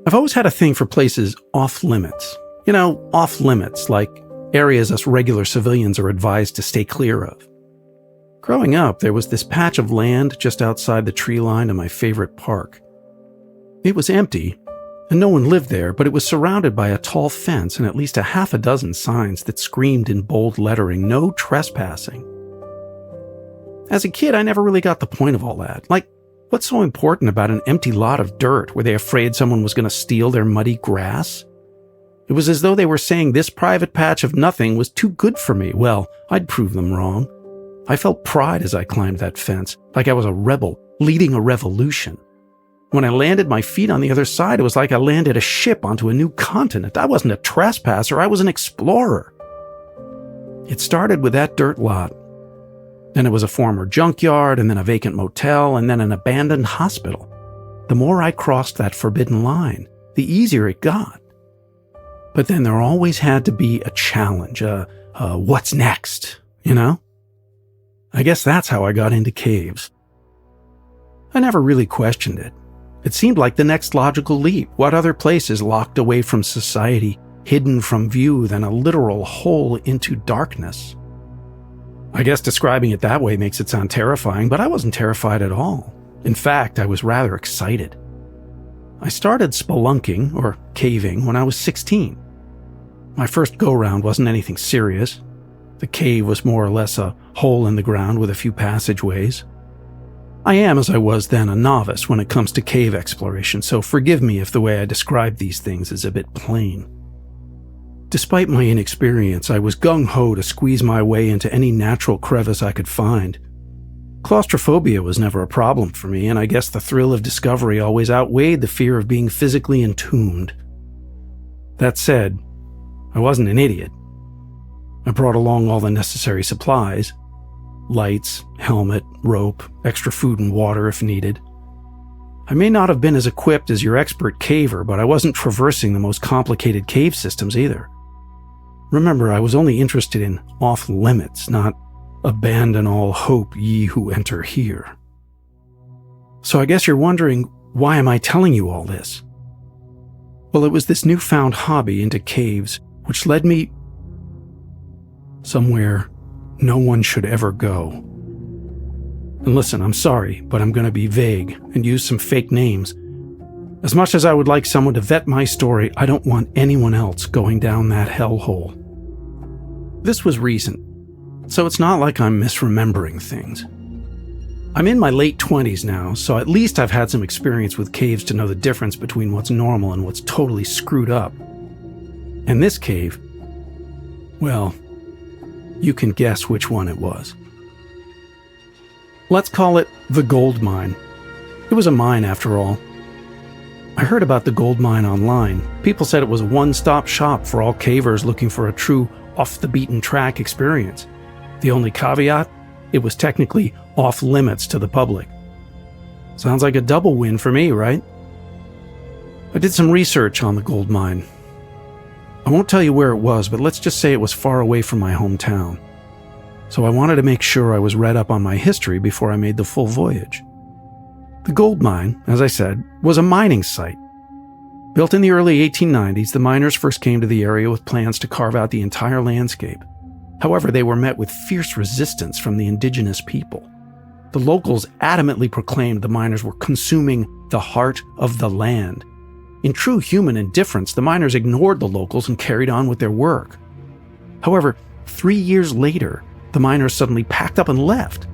I've always had a thing for places off limits. Off limits, like areas us regular civilians are advised to stay clear of. Growing up, there was this patch of land just outside the tree line of my favorite park. It was empty, and no one lived there, but it was surrounded by a tall fence and at least a half a dozen signs that screamed in bold lettering, "No trespassing." As a kid, I never really got the point of all that. Like, what's so important about an empty lot of dirt? Were they afraid someone was going to steal their muddy grass? It was as though they were saying this private patch of nothing was too good for me. Well, I'd prove them wrong. I felt pride as I climbed that fence, like I was a rebel, leading a revolution. When I landed my feet on the other side, it was like I landed a ship onto a new continent. I wasn't a trespasser, I was an explorer. It started with that dirt lot. Then it was a former junkyard, and then a vacant motel, and then an abandoned hospital. The more I crossed that forbidden line, the easier it got. But then there always had to be a challenge, what's next, I guess that's how I got into caves. I never really questioned it. It seemed like the next logical leap. What other place is locked away from society, hidden from view, than a literal hole into darkness? I guess describing it that way makes it sound terrifying, but I wasn't terrified at all. In fact, I was rather excited. I started spelunking, or caving, when I was 16. My first go-round wasn't anything serious. The cave was more or less a hole in the ground with a few passageways. I am, as I was then, a novice when it comes to cave exploration, so forgive me if the way I describe these things is a bit plain. Despite my inexperience, I was gung-ho to squeeze my way into any natural crevice I could find. Claustrophobia was never a problem for me, and I guess the thrill of discovery always outweighed the fear of being physically entombed. That said, I wasn't an idiot. I brought along all the necessary supplies: lights, helmet, rope, extra food and water if needed. I may not have been as equipped as your expert caver, but I wasn't traversing the most complicated cave systems either. Remember, I was only interested in off-limits, not abandon all hope ye who enter here. So I guess you're wondering, why am I telling you all this? Well, it was this newfound hobby into caves which led me somewhere no one should ever go. And listen, I'm sorry, but I'm going to be vague and use some fake names. As much as I would like someone to vet my story, I don't want anyone else going down that hellhole. This was recent, so it's not like I'm misremembering things. I'm in my late 20s now, so at least I've had some experience with caves to know the difference between what's normal and what's totally screwed up. And this cave, well, you can guess which one it was. Let's call it the gold mine. It was a mine after all. I heard about the gold mine online. People said it was a one-stop shop for all cavers looking for a true off-the-beaten-track experience. The only caveat? It was technically off-limits to the public. Sounds like a double win for me, right? I did some research on the gold mine. I won't tell you where it was, but let's just say it was far away from my hometown. So I wanted to make sure I was read up on my history before I made the full voyage. The gold mine, as I said, was a mining site. Built in the early 1890s, the miners first came to the area with plans to carve out the entire landscape. However, they were met with fierce resistance from the indigenous people. The locals adamantly proclaimed the miners were consuming the heart of the land. In true human indifference, the miners ignored the locals and carried on with their work. However, 3 years later, the miners suddenly packed up and left.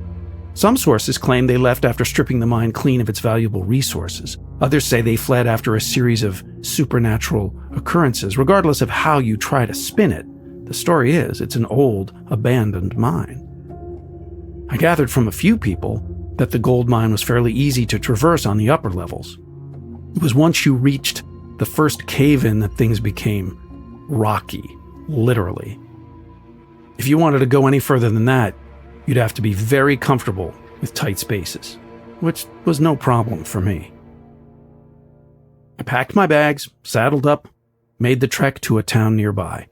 Some sources claim they left after stripping the mine clean of its valuable resources. Others say they fled after a series of supernatural occurrences. Regardless of how you try to spin it, the story is it's an old, abandoned mine. I gathered from a few people that the gold mine was fairly easy to traverse on the upper levels. It was once you reached the first cave-in that things became rocky, literally. If you wanted to go any further than that, you'd have to be very comfortable with tight spaces, which was no problem for me. I packed my bags, saddled up, made the trek to a town nearby.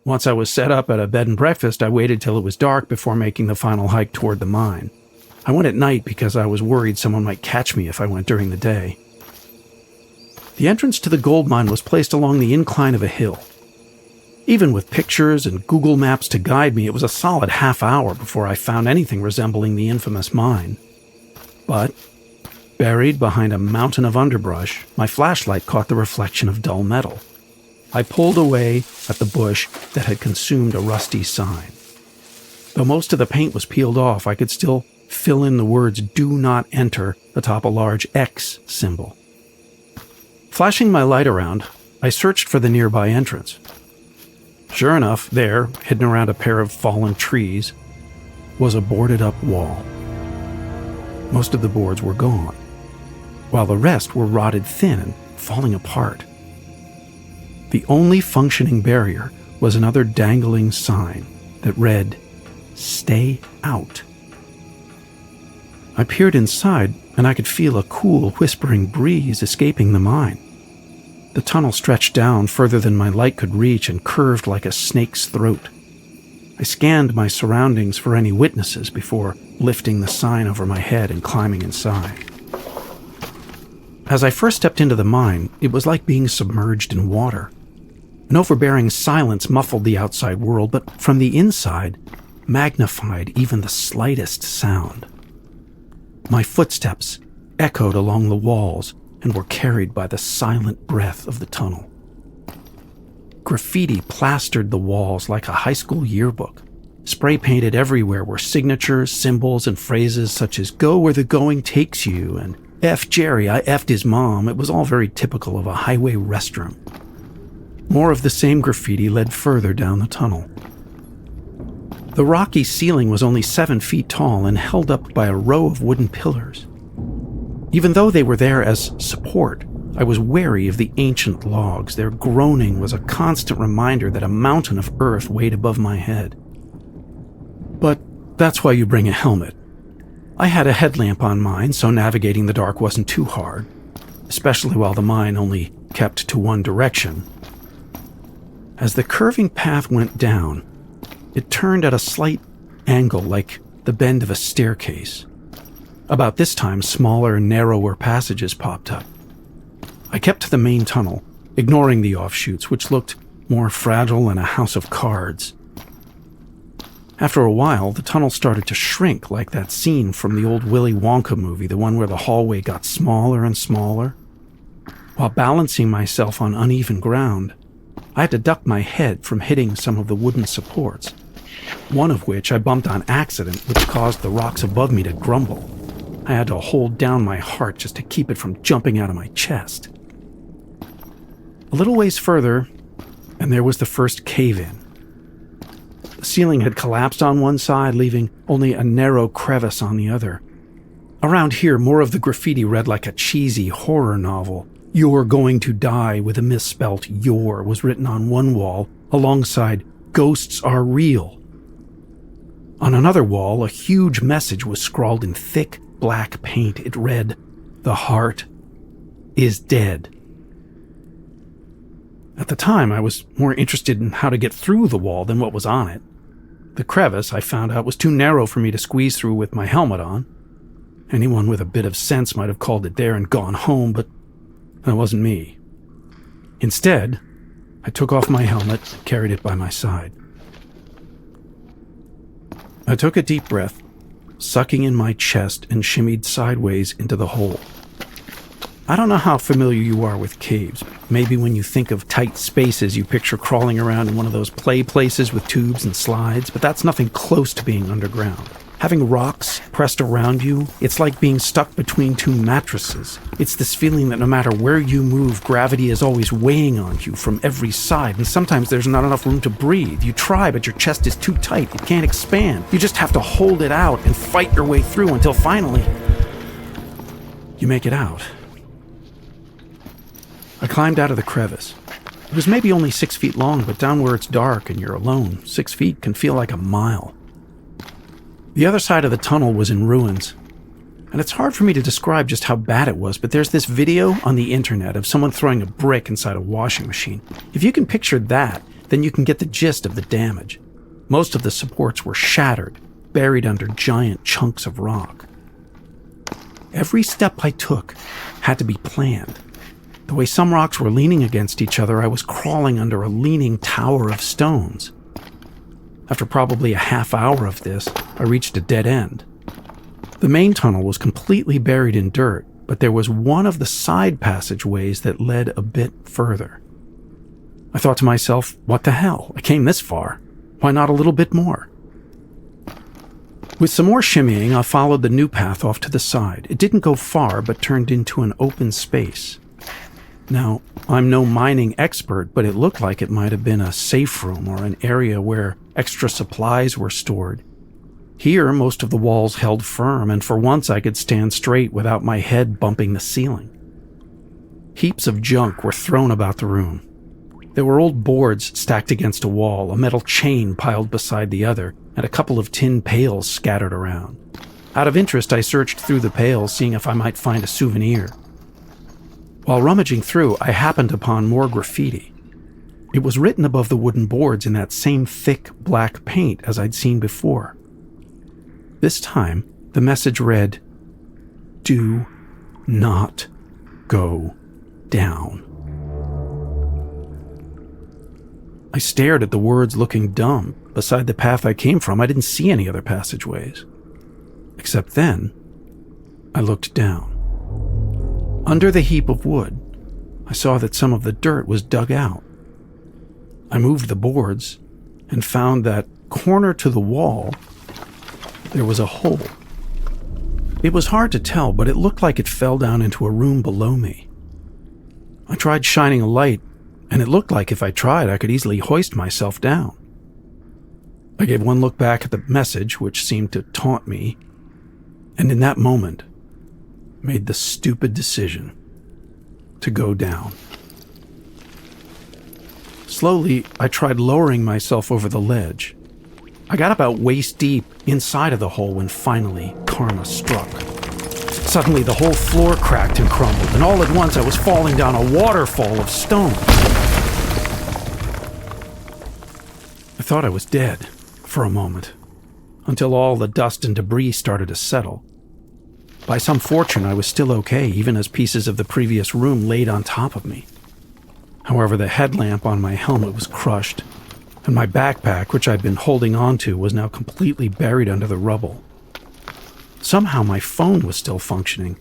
Once I was set up at a bed and breakfast, I waited till it was dark before making the final hike toward the mine. I went at night because I was worried someone might catch me if I went during the day. The entrance to the gold mine was placed along the incline of a hill. Even with pictures and Google Maps to guide me, it was a solid half hour before I found anything resembling the infamous mine. But, buried behind a mountain of underbrush, my flashlight caught the reflection of dull metal. I pulled away at the bush that had consumed a rusty sign. Though most of the paint was peeled off, I could still fill in the words "Do not enter" atop a large X symbol. Flashing my light around, I searched for the nearby entrance. Sure enough, there, hidden around a pair of fallen trees, was a boarded-up wall. Most of the boards were gone, while the rest were rotted thin and falling apart. The only functioning barrier was another dangling sign that read, "Stay out." I peered inside, and I could feel a cool, whispering breeze escaping the mine. The tunnel stretched down further than my light could reach and curved like a snake's throat. I scanned my surroundings for any witnesses before lifting the sign over my head and climbing inside. As I first stepped into the mine, it was like being submerged in water. An overbearing silence muffled the outside world, but from the inside, magnified even the slightest sound. My footsteps echoed along the walls and were carried by the silent breath of the tunnel. Graffiti plastered the walls like a high school yearbook. Spray painted everywhere were signatures, symbols, and phrases such as "Go where the going takes you" and "F Jerry, I F'd his mom." It was all very typical of a highway restroom. More of the same graffiti led further down the tunnel. The rocky ceiling was only 7 feet tall and held up by a row of wooden pillars. Even though they were there as support, I was wary of the ancient logs. Their groaning was a constant reminder that a mountain of earth weighed above my head. But that's why you bring a helmet. I had a headlamp on mine, so navigating the dark wasn't too hard, especially while the mine only kept to one direction. As the curving path went down, it turned at a slight angle like the bend of a staircase. About this time, smaller, narrower passages popped up. I kept to the main tunnel, ignoring the offshoots, which looked more fragile than a house of cards. After a while, the tunnel started to shrink like that scene from the old Willy Wonka movie, the one where the hallway got smaller and smaller. While balancing myself on uneven ground, I had to duck my head from hitting some of the wooden supports, one of which I bumped on accident, which caused the rocks above me to grumble. I had to hold down my heart just to keep it from jumping out of my chest. A little ways further, and there was the first cave-in. The ceiling had collapsed on one side, leaving only a narrow crevice on the other. Around here, more of the graffiti read like a cheesy horror novel. "You're going to die" with a misspelt "your" was written on one wall, alongside "Ghosts are real." On another wall, a huge message was scrawled in thick, black paint. It read, "The heart is dead." At the time, I was more interested in how to get through the wall than what was on it. The crevice, I found out, was too narrow for me to squeeze through with my helmet on. Anyone with a bit of sense might have called it there and gone home, but that wasn't me. Instead, I took off my helmet and carried it by my side. I took a deep breath, sucking in my chest, and shimmied sideways into the hole. I don't know how familiar you are with caves. Maybe when you think of tight spaces, you picture crawling around in one of those play places with tubes and slides, but that's nothing close to being underground. Having rocks pressed around you, it's like being stuck between two mattresses. It's this feeling that no matter where you move, gravity is always weighing on you from every side, and sometimes there's not enough room to breathe. You try, but your chest is too tight. It can't expand. You just have to hold it out and fight your way through until finally you make it out. I climbed out of the crevice. It was maybe only 6 feet long, but down where it's dark and you're alone, 6 feet can feel like a mile. The other side of the tunnel was in ruins, and it's hard for me to describe just how bad it was, but there's this video on the internet of someone throwing a brick inside a washing machine. If you can picture that, then you can get the gist of the damage. Most of the supports were shattered, buried under giant chunks of rock. Every step I took had to be planned. The way some rocks were leaning against each other, I was crawling under a leaning tower of stones. After probably a half hour of this, I reached a dead end. The main tunnel was completely buried in dirt, but there was one of the side passageways that led a bit further. I thought to myself, what the hell? I came this far. Why not a little bit more? With some more shimmying, I followed the new path off to the side. It didn't go far, but turned into an open space. Now, I'm no mining expert, but it looked like it might have been a safe room or an area where extra supplies were stored. Here, most of the walls held firm, and for once I could stand straight without my head bumping the ceiling. Heaps of junk were thrown about the room. There were old boards stacked against a wall, a metal chain piled beside the other, and a couple of tin pails scattered around. Out of interest, I searched through the pails, seeing if I might find a souvenir. While rummaging through, I happened upon more graffiti. It was written above the wooden boards in that same thick black paint as I'd seen before. This time, the message read, "Do not go down." I stared at the words looking dumb. Beside the path I came from, I didn't see any other passageways. Except then, I looked down. Under the heap of wood, I saw that some of the dirt was dug out. I moved the boards and found that, corner to the wall, there was a hole. It was hard to tell, but it looked like it fell down into a room below me. I tried shining a light, and it looked like if I tried, I could easily hoist myself down. I gave one look back at the message, which seemed to taunt me, and in that moment, made the stupid decision to go down. Slowly, I tried lowering myself over the ledge. I got about waist deep inside of the hole when finally karma struck. Suddenly, the whole floor cracked and crumbled, and all at once I was falling down a waterfall of stones. I thought I was dead for a moment, until all the dust and debris started to settle. By some fortune, I was still okay, even as pieces of the previous room laid on top of me. However, the headlamp on my helmet was crushed, and my backpack, which I'd been holding onto, was now completely buried under the rubble. Somehow my phone was still functioning.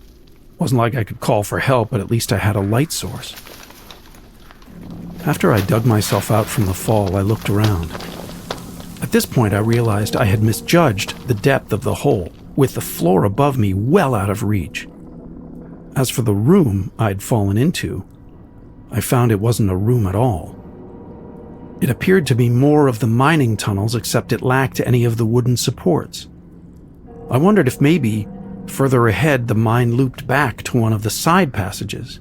Wasn't like I could call for help, but at least I had a light source. After I dug myself out from the fall, I looked around. At this point, I realized I had misjudged the depth of the hole, with the floor above me well out of reach. As for the room I'd fallen into, I found it wasn't a room at all. It appeared to be more of the mining tunnels, except it lacked any of the wooden supports. I wondered if maybe, further ahead, the mine looped back to one of the side passages.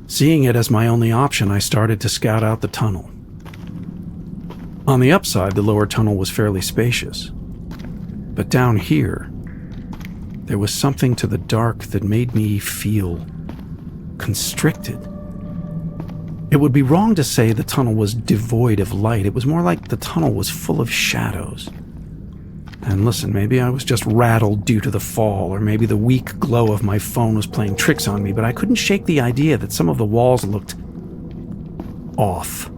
Seeing it as my only option, I started to scout out the tunnel. On the upside, the lower tunnel was fairly spacious. But down here, there was something to the dark that made me feel constricted. It would be wrong to say the tunnel was devoid of light. It was more like the tunnel was full of shadows. And listen, maybe I was just rattled due to the fall, or maybe the weak glow of my phone was playing tricks on me, but I couldn't shake the idea that some of the walls looked off.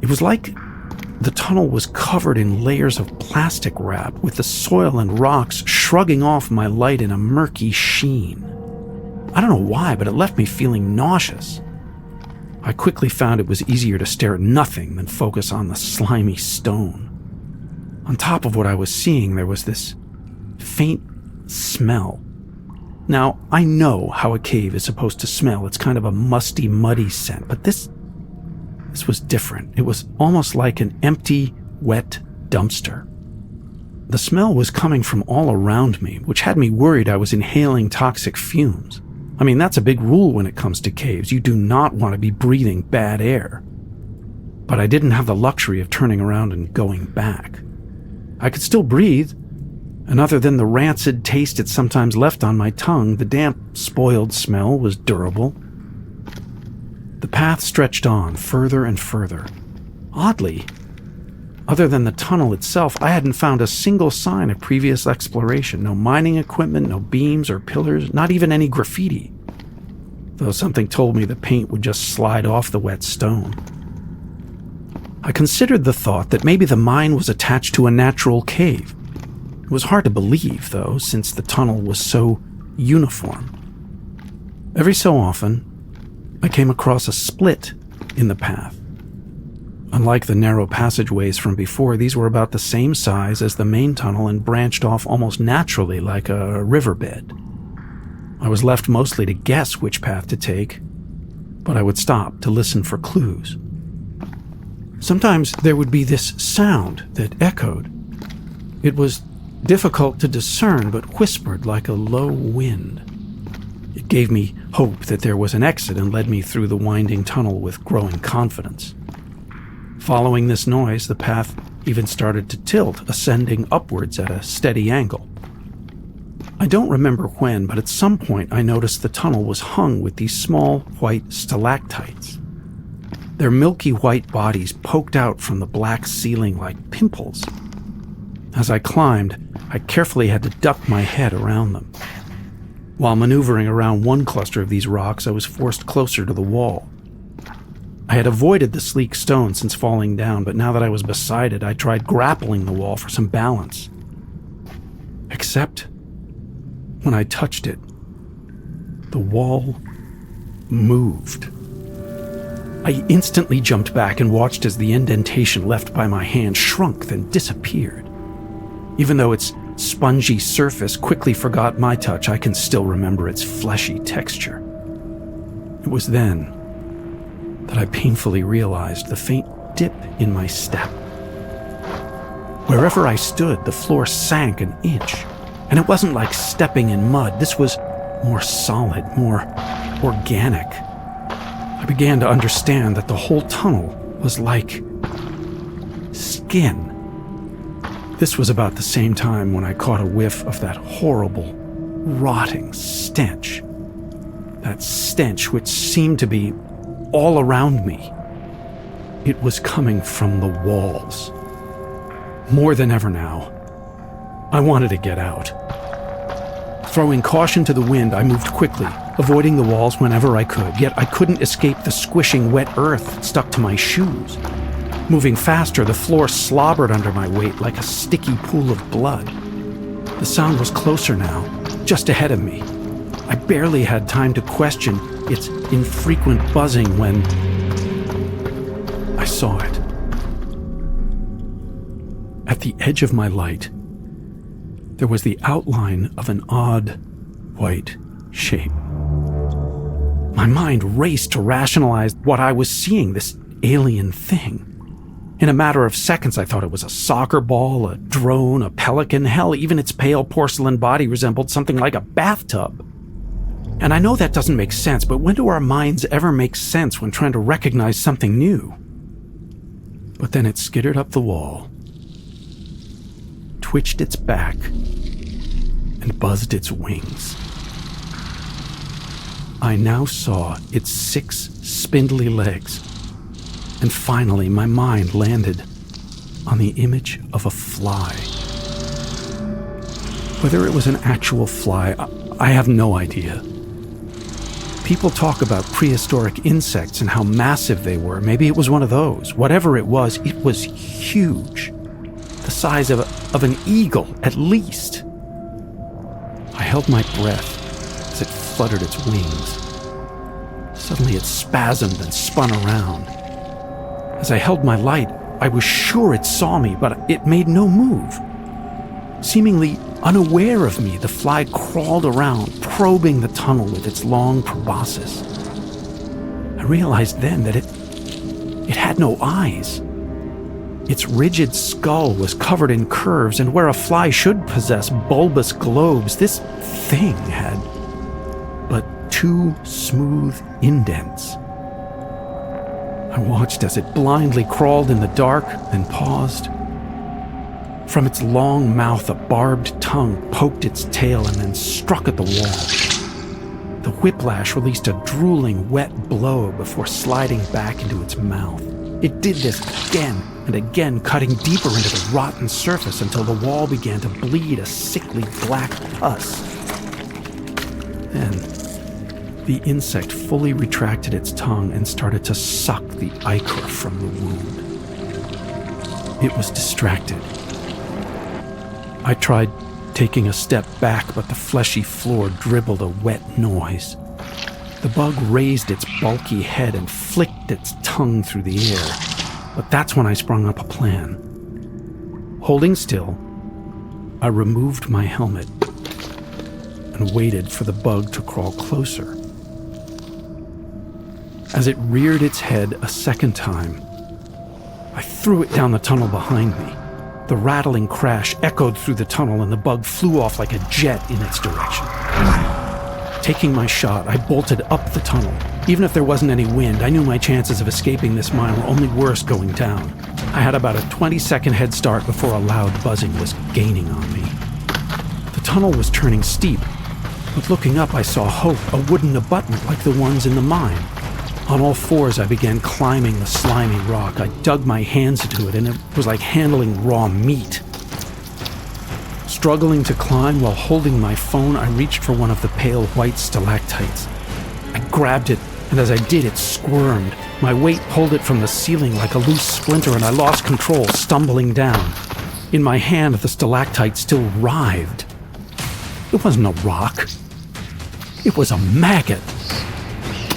It was like the tunnel was covered in layers of plastic wrap, with the soil and rocks shrugging off my light in a murky sheen. I don't know why, but it left me feeling nauseous. I quickly found it was easier to stare at nothing than focus on the slimy stone. On top of what I was seeing, there was this faint smell. Now, I know how a cave is supposed to smell. It's kind of a musty, muddy scent, but this was different. It was almost like an empty, wet dumpster. The smell was coming from all around me, which had me worried I was inhaling toxic fumes. I mean, that's a big rule when it comes to caves. You do not want to be breathing bad air. But I didn't have the luxury of turning around and going back. I could still breathe, and other than the rancid taste it sometimes left on my tongue, the damp, spoiled smell was durable. The path stretched on, further and further. Oddly, other than the tunnel itself, I hadn't found a single sign of previous exploration. No mining equipment, no beams or pillars, not even any graffiti. though something told me the paint would just slide off the wet stone. I considered the thought that maybe the mine was attached to a natural cave. It was hard to believe, though, since the tunnel was so uniform. Every so often, I came across a split in the path. Unlike the narrow passageways from before, these were about the same size as the main tunnel and branched off almost naturally like a riverbed. I was left mostly to guess which path to take, but I would stop to listen for clues. Sometimes there would be this sound that echoed. It was difficult to discern, but whispered like a low wind. It gave me hope that there was an exit and led me through the winding tunnel with growing confidence. Following this noise, the path even started to tilt, ascending upwards at a steady angle. I don't remember when, but at some point I noticed the tunnel was hung with these small white stalactites. Their milky white bodies poked out from the black ceiling like pimples. As I climbed, I carefully had to duck my head around them. While maneuvering around one cluster of these rocks, I was forced closer to the wall. I had avoided the sleek stone since falling down, but now that I was beside it, I tried grappling the wall for some balance. Except when I touched it, the wall moved. I instantly jumped back and watched as the indentation left by my hand shrunk, then disappeared. Even though its spongy surface quickly forgot my touch, I can still remember its fleshy texture. It was then that I painfully realized the faint dip in my step. Wherever I stood, the floor sank an inch, and it wasn't like stepping in mud. This was more solid, more organic. I began to understand that the whole tunnel was like skin. This was about the same time when I caught a whiff of that horrible, rotting stench. That stench which seemed to be all around me. It was coming from the walls. More than ever now, I wanted to get out. Throwing caution to the wind, I moved quickly, avoiding the walls whenever I could, yet I couldn't escape the squishing wet earth that stuck to my shoes. Moving faster, the floor slobbered under my weight like a sticky pool of blood. The sound was closer now, just ahead of me. I barely had time to question its infrequent buzzing when I saw it. At the edge of my light, there was the outline of an odd, white shape. My mind raced to rationalize what I was seeing, this alien thing. In a matter of seconds, I thought it was a soccer ball, a drone, a pelican. Hell, even its pale porcelain body resembled something like a bathtub. And I know that doesn't make sense, but when do our minds ever make sense when trying to recognize something new? But then it skittered up the wall, twitched its back, and buzzed its wings. I now saw its 6 spindly legs, and finally my mind landed on the image of a fly. Whether it was an actual fly, I have no idea. People talk about prehistoric insects and how massive they were. Maybe it was one of those. Whatever it was huge. The size of an eagle, at least. I held my breath as it fluttered its wings. Suddenly it spasmed and spun around. As I held my light, I was sure it saw me, but it made no move. Seemingly unaware of me, the fly crawled around, probing the tunnel with its long proboscis. I realized then that it had no eyes. Its rigid skull was covered in curves, and where a fly should possess bulbous globes, this thing had but 2 smooth indents. I watched as it blindly crawled in the dark, then paused. From its long mouth, a barbed tongue poked its tail and then struck at the wall. The whiplash released a drooling, wet blow before sliding back into its mouth. It did this again and again, cutting deeper into the rotten surface until the wall began to bleed a sickly black pus. Then, The insect fully retracted its tongue and started to suck the ichor from the wound. It was distracted. I tried taking a step back, but the fleshy floor dribbled a wet noise. The bug raised its bulky head and flicked its tongue through the air, but that's when I sprung up a plan. Holding still, I removed my helmet and waited for the bug to crawl closer. As it reared its head a second time, I threw it down the tunnel behind me. The rattling crash echoed through the tunnel and the bug flew off like a jet in its direction. Taking my shot, I bolted up the tunnel. Even if there wasn't any wind, I knew my chances of escaping this mine were only worse going down. I had about a 20-second head start before a loud buzzing was gaining on me. The tunnel was turning steep, but looking up I saw Hope, a wooden abutment like the ones in the mine. On all fours, I began climbing the slimy rock. I dug my hands into it, and it was like handling raw meat. Struggling to climb while holding my phone, I reached for one of the pale white stalactites. I grabbed it, and as I did, it squirmed. My weight pulled it from the ceiling like a loose splinter, and I lost control, stumbling down. In my hand, the stalactite still writhed. It wasn't a rock. It was a maggot.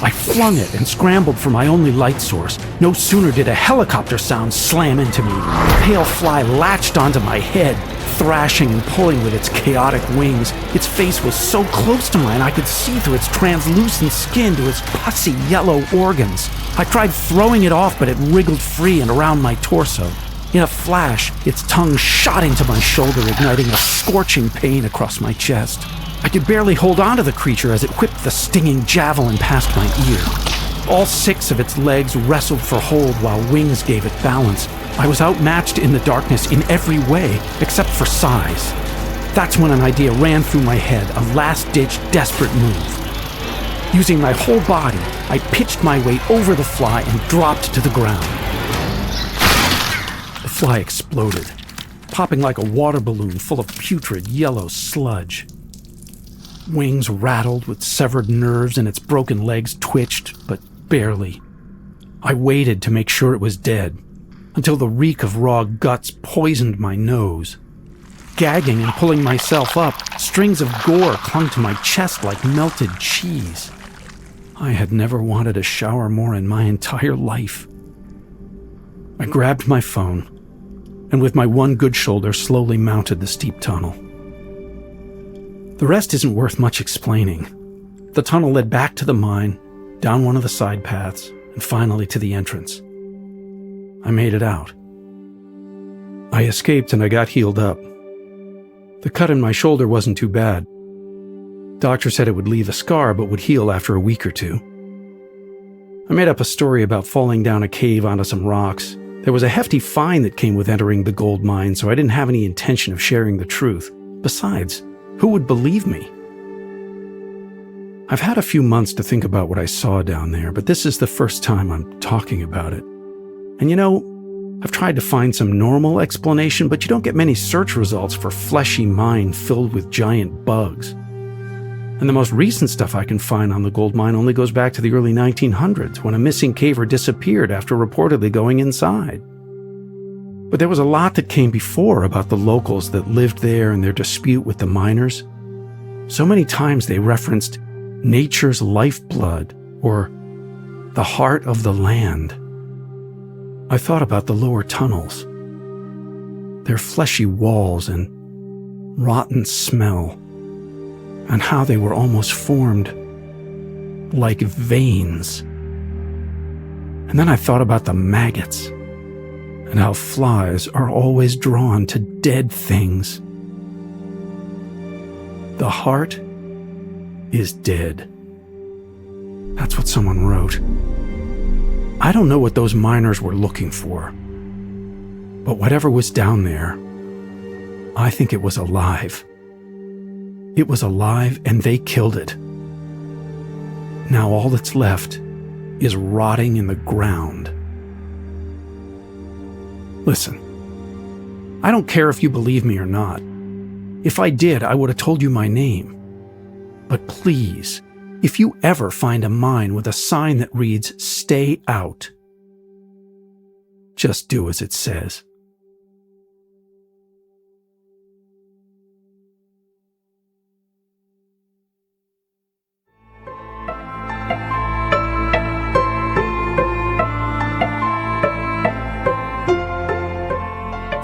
I flung it and scrambled for my only light source. No sooner did a helicopter sound slam into me. The pale fly latched onto my head, thrashing and pulling with its chaotic wings. Its face was so close to mine I could see through its translucent skin to its pussy yellow organs. I tried throwing it off, but it wriggled free and around my torso. In a flash, its tongue shot into my shoulder, igniting a scorching pain across my chest. I could barely hold on to the creature as it whipped the stinging javelin past my ear. All 6 of its legs wrestled for hold while wings gave it balance. I was outmatched in the darkness in every way, except for size. That's when an idea ran through my head, a last-ditch, desperate move. Using my whole body, I pitched my weight over the fly and dropped to the ground. The fly exploded, popping like a water balloon full of putrid yellow sludge. Wings rattled with severed nerves and its broken legs twitched, but barely. I waited to make sure it was dead, until the reek of raw guts poisoned my nose. Gagging and pulling myself up, strings of gore clung to my chest like melted cheese. I had never wanted a shower more in my entire life. I grabbed my phone, and with my one good shoulder slowly mounted the steep tunnel. The rest isn't worth much explaining. The tunnel led back to the mine, down one of the side paths, and finally to the entrance. I made it out. I escaped and I got healed up. The cut in my shoulder wasn't too bad. Doctor said it would leave a scar but would heal after a week or two. I made up a story about falling down a cave onto some rocks. There was a hefty fine that came with entering the gold mine, so I didn't have any intention of sharing the truth. Besides, who would believe me? I've had a few months to think about what I saw down there, but this is the first time I'm talking about it. And you know, I've tried to find some normal explanation, but you don't get many search results for fleshy mine filled with giant bugs. And the most recent stuff I can find on the gold mine only goes back to the early 1900s, when a missing caver disappeared after reportedly going inside. But there was a lot that came before about the locals that lived there and their dispute with the miners. So many times they referenced nature's lifeblood or the heart of the land. I thought about the lower tunnels, their fleshy walls and rotten smell, and how they were almost formed like veins. And then I thought about the maggots and how flies are always drawn to dead things. The heart is dead. That's what someone wrote. I don't know what those miners were looking for, but whatever was down there, I think it was alive. It was alive and they killed it. Now all that's left is rotting in the ground. Listen, I don't care if you believe me or not. If I did, I would have told you my name. But please, If you ever find a mine with a sign that reads, "Stay out," just do as it says.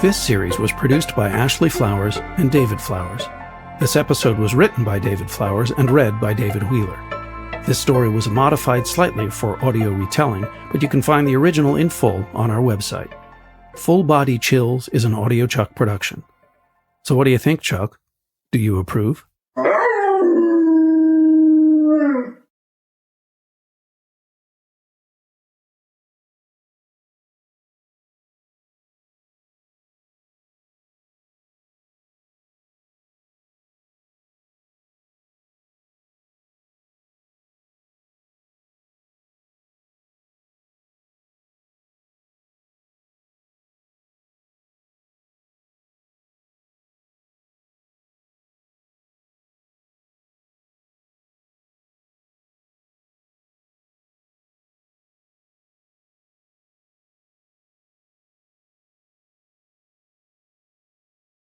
This series was produced by Ashley Flowers and David Flowers. This episode was written by David Flowers and read by David Wheeler. This story was modified slightly for audio retelling, but you can find the original in full on our website. Full Body Chills is an Audio Chuck production. So what do you think, Chuck? Do you approve?